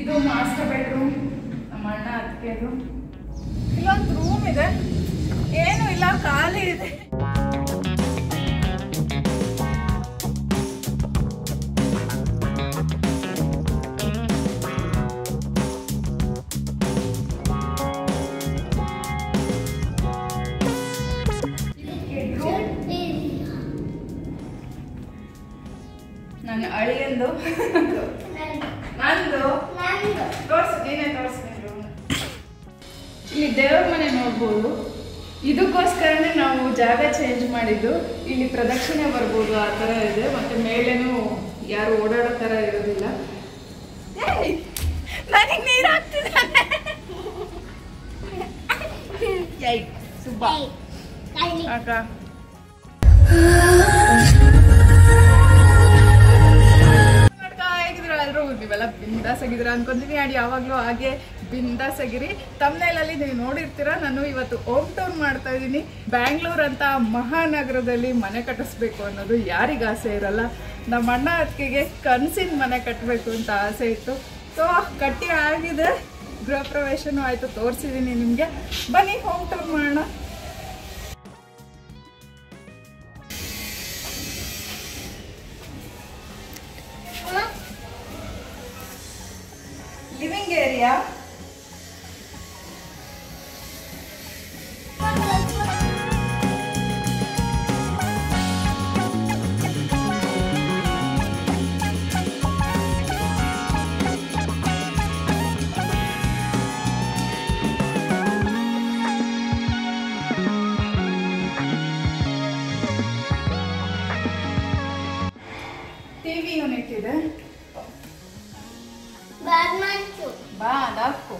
ಇದು master bedroom, ನಮ್ಮ ಅಣ್ಣ ಅದಕ್ಕೆದು. ಇಲ್ಲೊಂದು ರೂಮ್ ಇದೆ, ಏನು ಇಲ್ಲ, ಖಾಲಿ ಇದೆ. ನನ್ನ ಅಳಿಯಂದು ನಂದು ತೋರ್ಸು, ನೀನೇ ತೋರಿಸ್ತೀನಿ. ಇಲ್ಲಿ ದೇವ್ರ ಮನೆ ನೋಡ್ಬೋದು. ಇದಕ್ಕೋಸ್ಕರನೇ ನಾವು ಜಾಗ ಚೇಂಜ್ ಮಾಡಿದ್ದು. ಇಲ್ಲಿ ಪ್ರದಕ್ಷಿಣೆ ಬರ್ಬೋದು, ಆ ಥರ ಇದೆ. ಮತ್ತೆ ಮೇಲೇನು ಯಾರು ಓಡಾಡೋ ಥರ ಇರೋದಿಲ್ಲ. ನನಗೆ ನೀರು ಹಾಕ್ತಿದ್ದಾನೆ ಸುಬ್ಬ ಅಕ್ಕ. ಎಲ್ಲರೂ ನೀವೆಲ್ಲ ಬಿಂದಾಸ್ ಆಗಿದ್ದೀರಾ ಅನ್ಕೊಂತೀನಿ. ಆ್ಯಂಡ್ ಯಾವಾಗಲೂ ಹಾಗೆ ಬಿಂದಾಸ್ ಆಗಿರಿ. ತಮ್ನೇಲಲ್ಲಿ ನೀವು ನೋಡಿರ್ತೀರ, ನಾನು ಇವತ್ತು ಹೋಮ್ ಟೂರ್ ಮಾಡ್ತಾ ಇದ್ದೀನಿ. ಬ್ಯಾಂಗ್ಳೂರ್ ಅಂತ ಮಹಾನಗರದಲ್ಲಿ ಮನೆ ಕಟ್ಟಿಸ್ಬೇಕು ಅನ್ನೋದು ಯಾರಿಗೆ ಆಸೆ ಇರಲ್ಲ. ನಮ್ಮ ಅಣ್ಣ ಅದಕ್ಕೆ ಕನಸಿನ ಮನೆ ಕಟ್ಟಬೇಕು ಅಂತ ಆಸೆ ಇತ್ತು. ಸೊ ಕಟ್ಟಿ ಆಗಿದೆ, ಗೃಹ ಪ್ರವೇಶನೂ ಆಯಿತು, ತೋರಿಸಿದ್ದೀನಿ ನಿಮಗೆ. ಬನ್ನಿ ಹೋಮ್ ಟೂರ್ ಮಾಡೋಣ. ಲಿವಿಂಗ್ ಏರಿಯಾ, ಟಿವಿ ಯೂನಿಟ್ ಇದೆ. ಬಾ ಅದಾಕು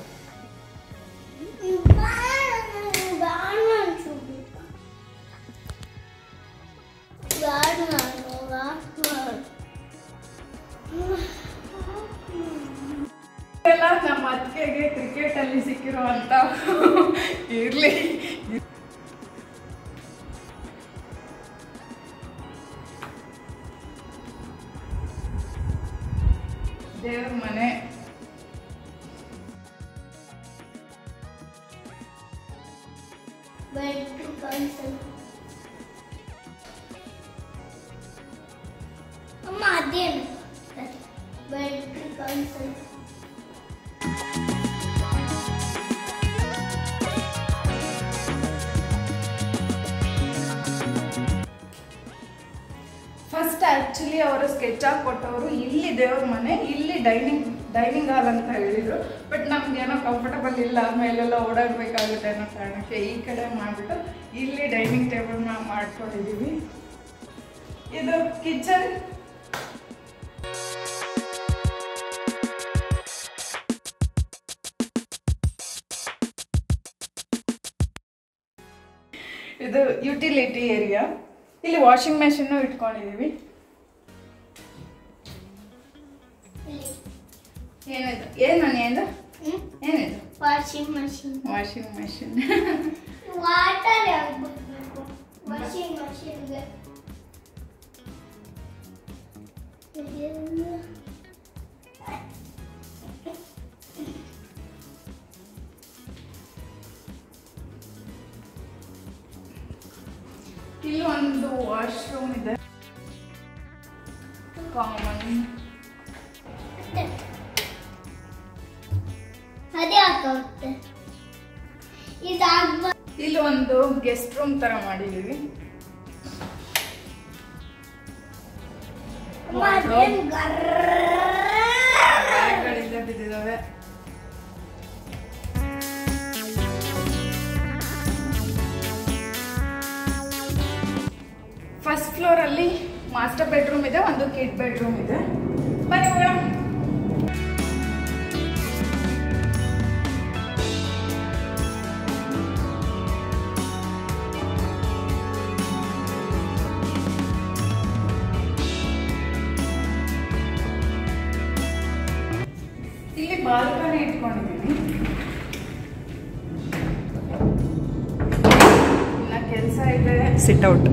ಎಲ್ಲ ನಮ್ಮ ಅತ್ತಿಗೆಗೆ ಕ್ರಿಕೆಟ್ ಅಲ್ಲಿ ಸಿಕ್ಕಿರೋ ಅಂತ ಇರ್ಲಿ. ದೇವ್ರ ಮನೆ, ಅಮ್ಮ ಅದೇನು ಬ್ಯಾಟ್ರಿ ಕನ್ಸಲ್. ಫಸ್ಟ್ ಆ್ಯಕ್ಚುಲಿ ಅವರು ಸ್ಕೆಚ್ ಹಾಕಿ ಕೊಟ್ಟವರು ಇಲ್ಲಿ ದೇವ್ರ ಮನೆ, ಇಲ್ಲಿ ಡೈನಿಂಗ್ ಹಾಲ್ ಅಂತ ಹೇಳಿದರು. ಬಟ್ ನಮ್ಗೇನೋ ಕಂಫರ್ಟಬಲ್ ಇಲ್ಲ, ಮೇಲೆಲ್ಲ ಓಡಾಡಬೇಕಾಗುತ್ತೆ ಅನ್ನೋ ಕಾರಣಕ್ಕೆ ಈ ಕಡೆ ಮಾಡಿಬಿಟ್ಟು ಇಲ್ಲಿ ಡೈನಿಂಗ್ ಟೇಬಲ್ನ ಮಾಡ್ಕೊಂಡಿದ್ದೀವಿ. ಇದು ಕಿಚನ್, ಇದು ಯುಟಿಲಿಟಿ ಏರಿಯಾ. ಇಲ್ಲಿ ವಾಷಿಂಗ್ ಮೆಷಿನ್ ಇಟ್ಕೊಂಡಿದೀವಿ. ಏನಿದು ಏನಿದು washing machine. Washing machine. Water ಯಾವ್ದು ಬರಬೇಕು ವಾಷಿಂಗ್ ಮಷೀನ್ಗೆ? ಇಲ್ಲಿ ಒಂದು ವಾಶ್ರೂಮ್ ಇದೆ, ಕಾಮನ್. ಅದೇ ಹಾಕುತ್ತೆ. ಇಲ್ಲಿ ಒಂದು ಗೆಸ್ಟ್ ರೂಮ್ ತರ ಮಾಡಿದೀವಿ. ಬ್ಯಾಗ್ಗಳಿಂದ ಬಿದ್ದಿದ್ದಾವೆ. ಫಸ್ಟ್ ಫ್ಲೋರ್ ಅಲ್ಲಿ ಮಾಸ್ಟರ್ ಬೆಡ್ರೂಮ್ ಇದೆ, ಒಂದು ಕಿಡ್ ಬೆಡ್ರೂಮ್ ಇದೆ. ಬನ್ನಿ ಹೋಗೋಣ. ಇಲ್ಲಿ ಬಾಲ್ಕನಿ ಇಟ್ಕೊಂಡಿದ್ದೀನಿ. ಇನ್ನ ಕೆಲಸ ಇದೆ. ಸಿಟ್ ಔಟ್.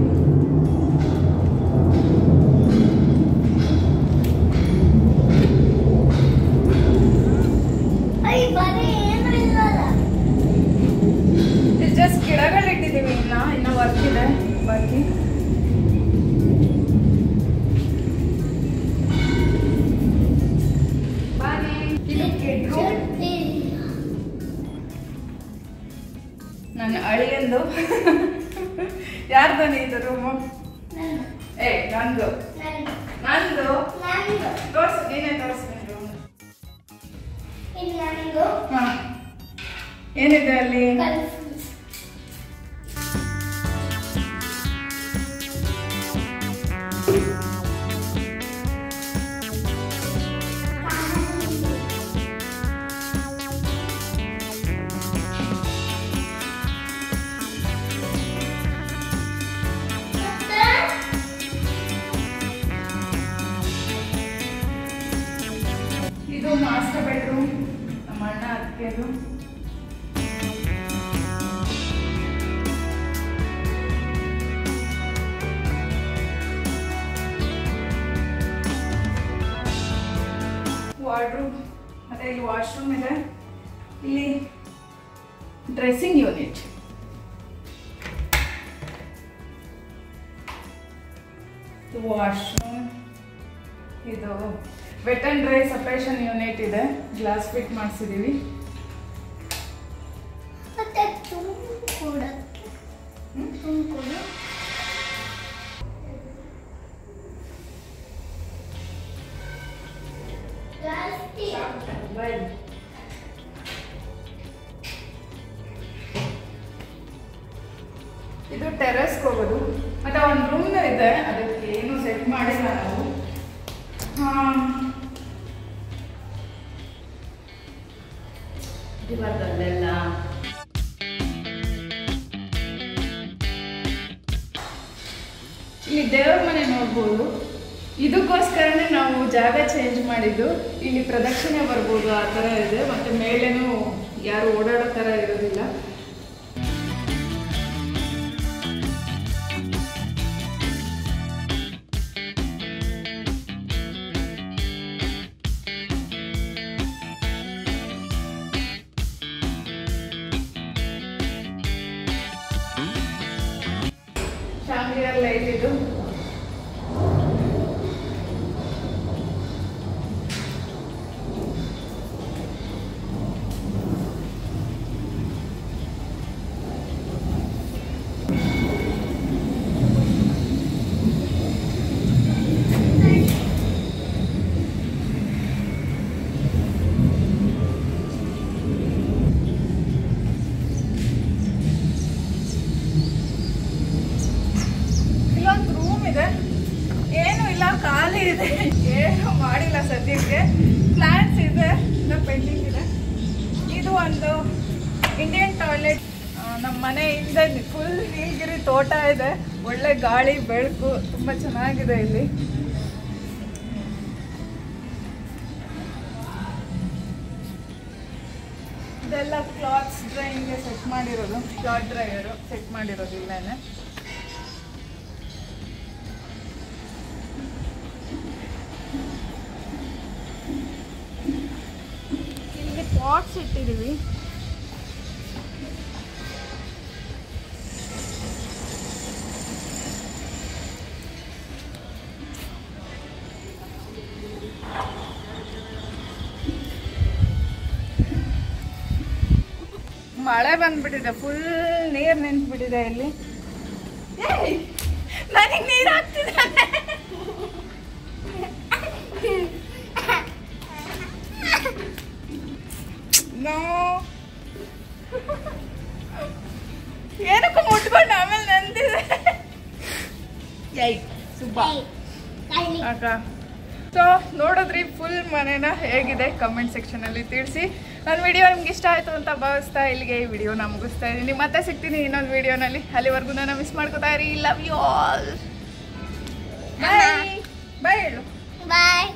ನಿಂದು ಯಾರ್ದಾನೆ ಇದು ರೂಮು? ಏ ನಂದು ನಂದು ತೋರ್ಸು, ನೀನೇ ತೋರಿಸು ರೂಮ್. ಹಾ, ಏನಿದೆ ಅಲ್ಲಿ? ಇದು ಮಾಸ್ಟರ್ ಬೆಡ್ರೂಮ್, ನಮ್ಮ ಅಣ್ಣ ಅದಕ್ಕೆದು. ವಾರ್ಡ್ರೂಮ್, ಮತ್ತೆ ಇಲ್ಲಿ ವಾಶ್ರೂಮ್ ಇದೆ, ಇಲ್ಲಿ ಡ್ರೆಸ್ಸಿಂಗ್ ಯೂನಿಟ್, ವಾಶ್ರೂಮ್, ಇದು vet and dry separation unit ಇದೆ, ಗ್ಲಾಸ್ ಫಿಟ್ ಮಾಡಿಸಿದೀವಿ. ಇದು ಟೆರೆಸ್ಗೆ ಹೋಗೋದು. ಮತ್ತೆ ಒಂದು ರೂಮ್ ಇದೆ, ಅದಕ್ಕೆ ಏನು ಸೆಟ್ ಮಾಡಿಲ್ಲ ನಾವು. ಇವತ್ತಲ್ಲೆಲ್ಲ ಇಲ್ಲಿ ದೇವ್ರ ಮನೆ ನೋಡ್ಬೋದು. ಇದಕ್ಕೋಸ್ಕರನೇ ನಾವು ಜಾಗ ಚೇಂಜ್ ಮಾಡಿದ್ದು. ಇಲ್ಲಿ ಪ್ರದಕ್ಷಿಣೆ ಬರ್ಬೋದು, ಆ ಥರ ಇದೆ. ಮತ್ತೆ ಮೇಲೇನು ಯಾರು ಓಡಾಡೋ ಥರ ಇರೋದಿಲ್ಲ. ಶಾಂಗ್ರಿಯರ್ ಲೈಟ್ ಇದು. ಏನು ಇಲ್ಲ, ಖಾಲಿ ಇದೆ, ಏನು ಮಾಡಿಲ್ಲ ಸದ್ಯಕ್ಕೆ. ಪ್ಲಾನ್ಸ್ ಇದೆ, ಇನ್ನೂ ಪೆಂಡಿಂಗ್ ಇದೆ. ಇದು ಒಂದು ಇಂಡಿಯನ್ ಟಾಯ್ಲೆಟ್. ನಮ್ಮ ಮನೆ ಹಿಂದೆ ಫುಲ್ ನೀಲಗಿರಿ ತೋಟ ಇದೆ, ಒಳ್ಳೆ ಗಾಳಿ ಬೆಳಕು, ತುಂಬ ಚೆನ್ನಾಗಿದೆ ಇಲ್ಲಿ. ಇದೆಲ್ಲ ಕ್ಲಾತ್ಸ್ ಡ್ರೈಯಿಂಗ್ಗೆ ಸೆಟ್ ಮಾಡಿರೋದು, ಕ್ಲಾತ್ ಡ್ರೈಯರು ಸೆಟ್ ಮಾಡಿರೋದು ಇಲ್ಲೇನೆ. ಪಾಟ್ಸ್ ಇಟ್ಟಿದ್ದೀವಿ. ಮಳೆ ಬಂದ್ಬಿಟ್ಟಿದೆ, ಫುಲ್ ನೀರು ನಿಂತ್ಬಿಟ್ಟಿದೆ ಇಲ್ಲಿ. ನನಗೆ ನೀರು ಹಾಕ್ತಿದ್ದಾನೆ. ಏನಕ್ಕೂ ಮುಟ್ಕೊಂಡು ಆಮೇಲೆ ನಂದಿದೆ. ಅಕ್ಕ ಸೊ ನೋಡಿದ್ರಿ ಫುಲ್ ಮನೇನ ಹೇಗಿದೆ ಕಮೆಂಟ್ ಸೆಕ್ಷನಲ್ಲಿ ತಿಳಿಸಿ. ನನ್ನ ವಿಡಿಯೋ ನಿಮ್ಗೆ ಇಷ್ಟ ಆಯಿತು ಅಂತ ಭಾವಿಸ್ತಾ ಇಲ್ಲಿಗೆ ಈ ವಿಡಿಯೋನ ಮುಗಿಸ್ತಾ ಇದ್ದೀನಿ. ಮತ್ತೆ ಸಿಗ್ತೀನಿ ಇನ್ನೊಂದು ವಿಡಿಯೋನಲ್ಲಿ. ಅಲ್ಲಿವರೆಗೂ ನಾನು ಮಿಸ್ ಮಾಡ್ಕೋತಾ ಇರಿ. Love you all. Bye bye ಹೇಳು. ಬಾಯ್.